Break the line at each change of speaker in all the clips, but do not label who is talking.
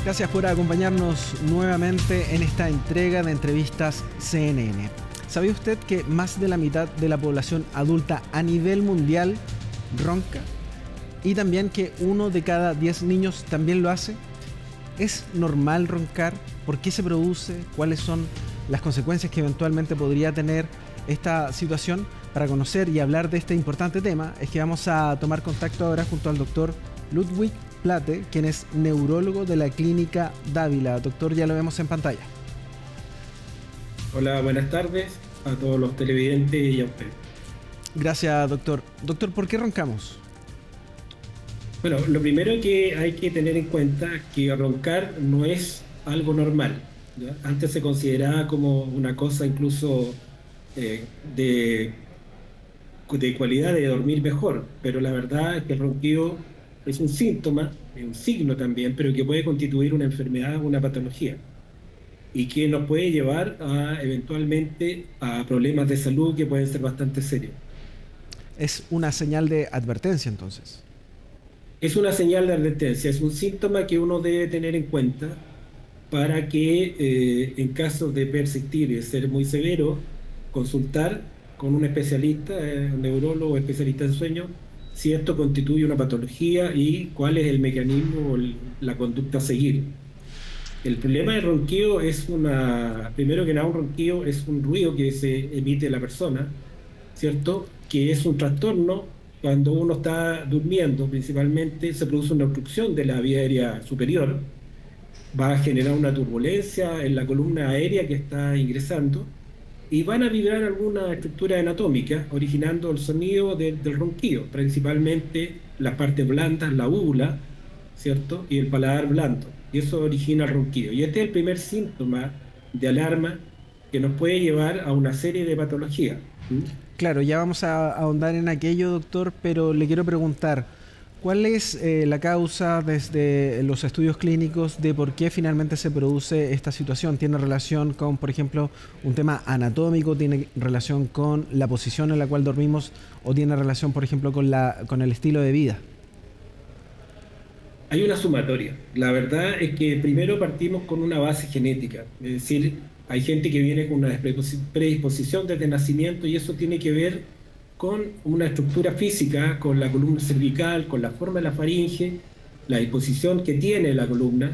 Gracias por acompañarnos nuevamente en esta entrega de entrevistas CNN. ¿Sabía usted que más de la mitad de la población adulta a nivel mundial ronca? Y también que 1 de cada 10 niños también lo hace. ¿Es normal roncar? ¿Por qué se produce? ¿Cuáles son las consecuencias que eventualmente podría tener esta situación? Para conocer y hablar de este importante tema es que vamos a tomar contacto ahora junto al doctor Ludwig Plate, quien es neurólogo de la Clínica Dávila. Doctor, ya lo vemos en pantalla.
Hola, buenas tardes a todos los televidentes y a usted.
Gracias, doctor. Doctor, ¿por qué roncamos?
Bueno, lo primero que hay que tener en cuenta es que roncar no es algo normal, ¿ya? Antes se consideraba como una cosa incluso de cualidad de dormir mejor, pero la verdad es que el ronquido es un síntoma, es un signo también, pero que puede constituir una enfermedad o una patología y que nos puede llevar eventualmente a problemas de salud que pueden ser bastante serios.
Es una señal de advertencia, entonces.
Es una señal de advertencia, es un síntoma que uno debe tener en cuenta para que en caso de persistir y de ser muy severo, consultar con un especialista, un neurólogo o especialista en sueño, si esto constituye una patología y cuál es el mecanismo o la conducta a seguir. El problema del ronquido es primero que nada, un ronquido es un ruido que se emite la persona, ¿cierto? Que es un trastorno cuando uno está durmiendo, principalmente se produce una obstrucción de la vía aérea superior, va a generar una turbulencia en la columna aérea que está ingresando y van a vibrar alguna estructura anatómica originando el sonido del ronquido, principalmente las partes blandas, la úvula, ¿cierto? Y el paladar blando, y eso origina el ronquido. Y este es el primer síntoma de alarma que nos puede llevar a una serie de patologías.
Claro, ya vamos a ahondar en aquello, doctor, pero le quiero preguntar, ¿cuál es la causa desde los estudios clínicos de por qué finalmente se produce esta situación? ¿Tiene relación con, por ejemplo, un tema anatómico? ¿Tiene relación con la posición en la cual dormimos? ¿O tiene relación, por ejemplo, con el estilo de vida?
Hay una sumatoria. La verdad es que primero partimos con una base genética, es decir, hay gente que viene con una predisposición desde nacimiento y eso tiene que ver con una estructura física, con la columna cervical, con la forma de la faringe, la disposición que tiene la columna,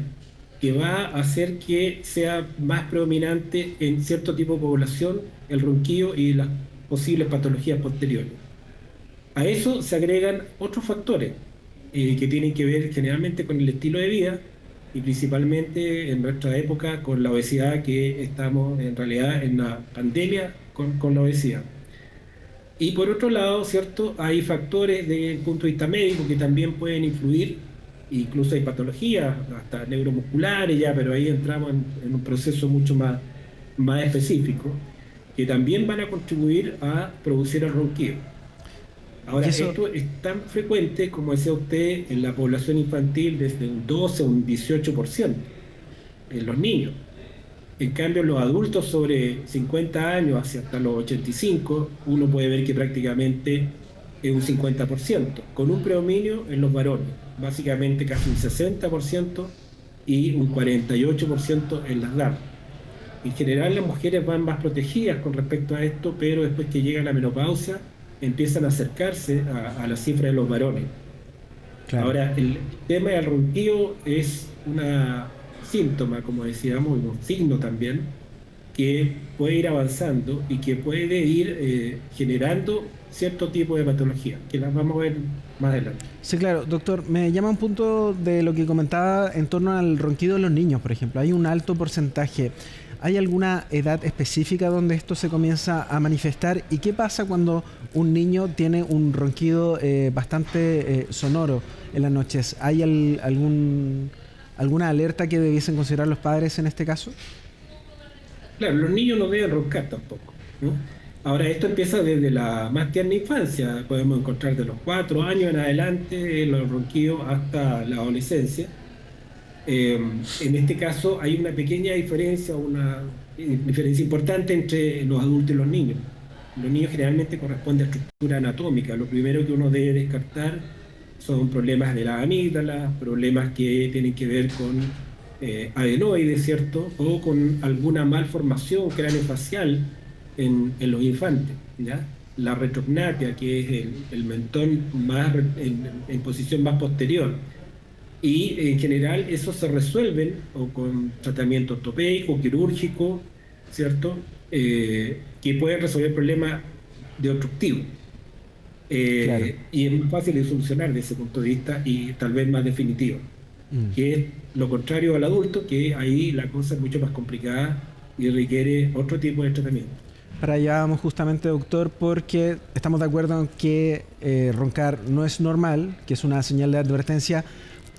que va a hacer que sea más predominante en cierto tipo de población el ronquido y las posibles patologías posteriores. A eso se agregan otros factores que tienen que ver generalmente con el estilo de vida y principalmente en nuestra época con la obesidad, que estamos en realidad en una pandemia con la obesidad. Y por otro lado, ¿cierto? Hay factores desde el punto de vista médico que también pueden influir, incluso hay patologías, hasta neuromusculares ya, pero ahí entramos en un proceso mucho más específico, que también van a contribuir a producir el ronquido. Ahora, esto es tan frecuente, como decía usted, en la población infantil desde un 12 a un 18% en los niños. En cambio, en los adultos sobre 50 años hacia hasta los 85, uno puede ver que prácticamente es un 50%, con un predominio en los varones, básicamente casi un 60% y un 48% en las damas. En general, las mujeres van más protegidas con respecto a esto, pero después que llega la menopausia, empiezan a acercarse a la cifra de los varones. Claro. Ahora, el tema del ronquido es un síntoma, como decíamos, un signo también, que puede ir avanzando y que puede ir generando cierto tipo de patología, que las vamos a ver más adelante.
Sí, claro. Doctor, me llama un punto de lo que comentaba en torno al ronquido de los niños, por ejemplo. Hay un alto porcentaje. ¿Hay alguna edad específica donde esto se comienza a manifestar? ¿Y qué pasa cuando un niño tiene un ronquido bastante sonoro en las noches? ¿Hay alguna alerta que debiesen considerar los padres en este caso?
Claro, los niños no deben roncar tampoco, ¿no? Ahora, esto empieza desde la más tierna infancia. Podemos encontrar de los 4 años en adelante los ronquidos hasta la adolescencia. En este caso hay una pequeña diferencia, una diferencia importante entre los adultos y los niños. Los niños generalmente corresponde a estructura anatómica. Lo primero que uno debe descartar son problemas de la amígdala, problemas que tienen que ver con adenoides, ¿cierto? O con alguna malformación craneofacial en los infantes, ¿ya? La retrognatia, que es el mentón más en posición más posterior. Y en general eso se resuelven o con tratamiento ortopédico, quirúrgico, ¿cierto? Que pueden resolver problemas de obstructivo.
Claro.
Y es más fácil de solucionar desde ese punto de vista y tal vez más definitivo,
Mm.
que es lo contrario al adulto, que ahí la cosa es mucho más complicada y requiere otro tipo de tratamiento.
Para allá vamos justamente, doctor, porque estamos de acuerdo en que roncar no es normal, que es una señal de advertencia.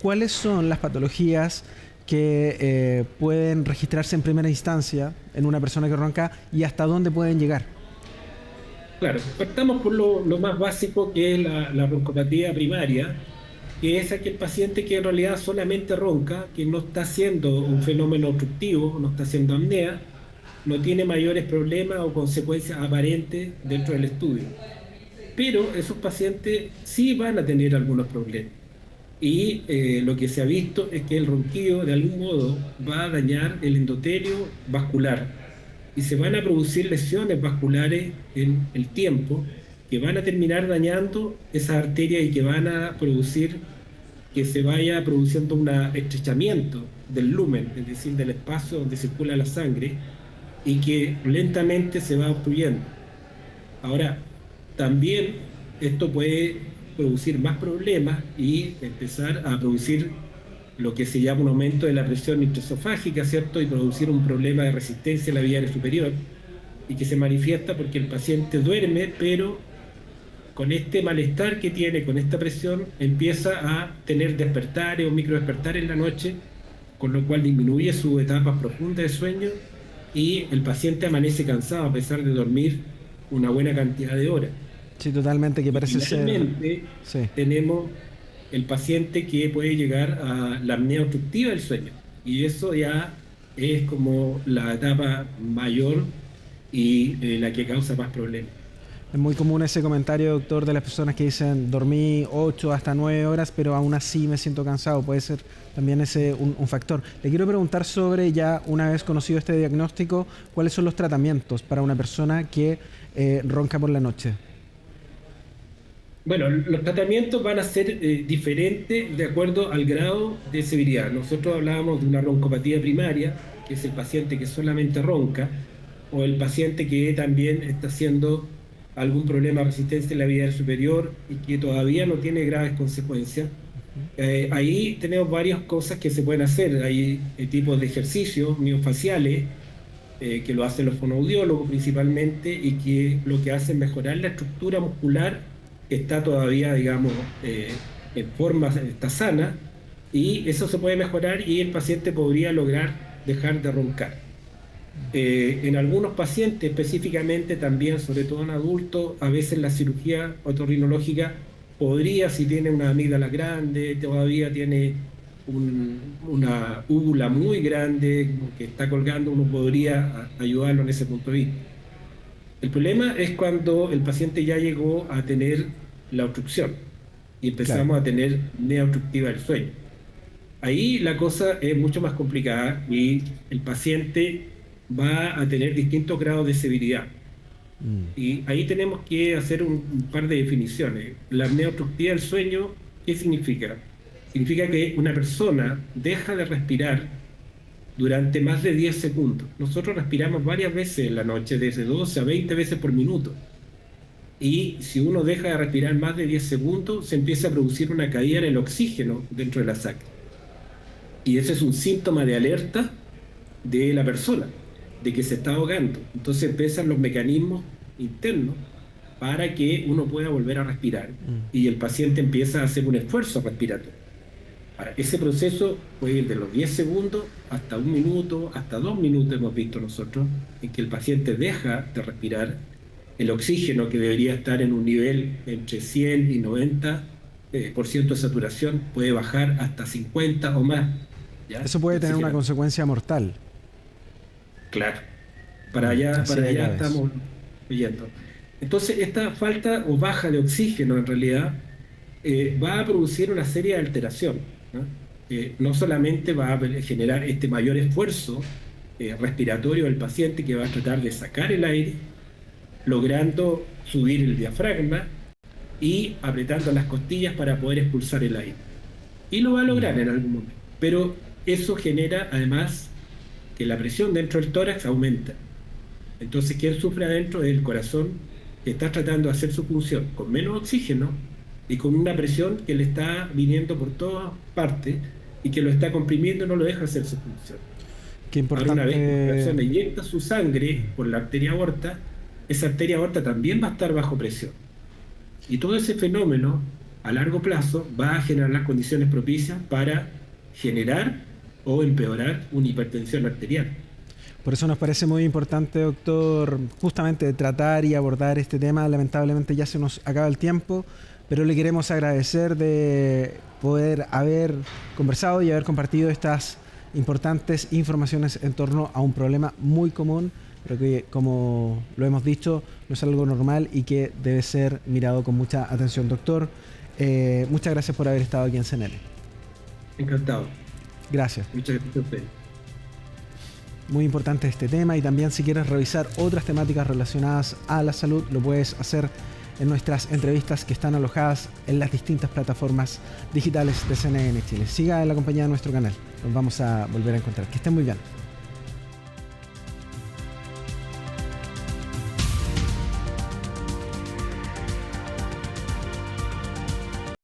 ¿Cuáles son las patologías que pueden registrarse en primera instancia en una persona que ronca y hasta dónde pueden llegar?
Claro, partamos por lo más básico, que es la broncopatía primaria, que es aquel paciente que en realidad solamente ronca, que no está haciendo un fenómeno obstructivo, no está haciendo apnea, no tiene mayores problemas o consecuencias aparentes dentro del estudio. Pero esos pacientes sí van a tener algunos problemas. Y lo que se ha visto es que el ronquido de algún modo va a dañar el endotelio vascular y se van a producir lesiones vasculares en el tiempo que van a terminar dañando esas arterias y que van a producir que se vaya produciendo un estrechamiento del lumen, es decir, del espacio donde circula la sangre y que lentamente se va obstruyendo. Ahora, también esto puede producir más problemas y empezar a producir lo que se llama un aumento de la presión intraesofágica, ¿cierto? Y producir un problema de resistencia en la vía aérea superior y que se manifiesta porque el paciente duerme, pero con este malestar que tiene, con esta presión, empieza a tener despertares o microdespertares en la noche, con lo cual disminuye su etapa profunda de sueño y el paciente amanece cansado a pesar de dormir una buena cantidad de horas.
Sí, totalmente, que
Y
parece ser...
finalmente
Sí.
tenemos el paciente que puede llegar a la apnea obstructiva del sueño. Y eso ya es como la etapa mayor y la que causa más problemas.
Es muy común ese comentario, doctor, de las personas que dicen dormí 8 hasta 9 horas, pero aún así me siento cansado. Puede ser también ese un factor. Le quiero preguntar sobre, ya una vez conocido este diagnóstico, ¿cuáles son los tratamientos para una persona que ronca por la noche?
Bueno, los tratamientos van a ser diferentes de acuerdo al grado de severidad. Nosotros hablábamos de una roncopatía primaria, que es el paciente que solamente ronca, o el paciente que también está haciendo algún problema de resistencia en la vía aérea superior y que todavía no tiene graves consecuencias. Ahí tenemos varias cosas que se pueden hacer. Hay tipos de ejercicios miofaciales que lo hacen los fonoaudiólogos principalmente y que lo que hacen es mejorar la estructura muscular que está todavía, digamos, en forma, está sana, y eso se puede mejorar y el paciente podría lograr dejar de roncar. En algunos pacientes, específicamente también, sobre todo en adultos, a veces la cirugía otorrinológica podría, si tiene una amígdala grande, todavía tiene una úvula muy grande que está colgando, uno podría ayudarlo en ese punto de vista. El problema es cuando el paciente ya llegó a tener la obstrucción y
Claro.
empezamos a tener apnea obstructiva del sueño. Ahí la cosa es mucho más complicada y el paciente va a tener distintos grados de severidad.
Mm.
Y ahí tenemos que hacer un par de definiciones. La apnea obstructiva del sueño, ¿qué significa? Significa que una persona deja de respirar durante más de 10 segundos. Nosotros respiramos varias veces en la noche, desde 12 a 20 veces por minuto. Y si uno deja de respirar más de 10 segundos, se empieza a producir una caída en el oxígeno dentro de la sangre. Y ese es un síntoma de alerta de la persona, de que se está ahogando. Entonces empiezan los mecanismos internos para que uno pueda volver a respirar.
Mm.
Y el paciente empieza a hacer un esfuerzo respiratorio. Ahora, ese proceso puede ir de los 10 segundos hasta 1 minuto, hasta 2 minutos hemos visto nosotros, en que el paciente deja de respirar. El oxígeno, que debería estar en un nivel entre 100 y 90 por ciento de saturación, puede bajar hasta 50 o más. ¿Ya?
Eso puede tener una consecuencia mortal.
Claro,
Así
para
de
allá
graves.
estamos yendo. Entonces, esta falta o baja de oxígeno, en realidad, va a producir una serie de alteraciones, ¿no? no solamente va a generar este mayor esfuerzo respiratorio del paciente, que va a tratar de sacar el aire, logrando subir el diafragma y apretando las costillas para poder expulsar el aire. Y lo va a lograr en algún momento. Pero eso genera además que la presión dentro del tórax aumenta. Entonces, quien sufre adentro es el corazón, que está tratando de hacer su función con menos oxígeno y con una presión que le está viniendo por todas partes y que lo está comprimiendo y no lo deja hacer su función.
Qué importante.
Ahora, una vez que la persona inyecta su sangre por la arteria aorta, esa arteria aorta también va a estar bajo presión. Y todo ese fenómeno, a largo plazo, va a generar las condiciones propicias para generar o empeorar una hipertensión arterial.
Por eso nos parece muy importante, doctor, justamente tratar y abordar este tema. Lamentablemente ya se nos acaba el tiempo, pero le queremos agradecer de poder haber conversado y haber compartido estas importantes informaciones en torno a un problema muy común, pero que, como lo hemos dicho, no es algo normal y que debe ser mirado con mucha atención. Doctor, muchas gracias por haber estado aquí en CNN.
Encantado.
Gracias.
Muchas gracias a usted.
Muy importante este tema, y también si quieres revisar otras temáticas relacionadas a la salud, lo puedes hacer en nuestras entrevistas que están alojadas en las distintas plataformas digitales de CNN Chile. Siga en la compañía de nuestro canal. Nos vamos a volver a encontrar. Que estén muy bien.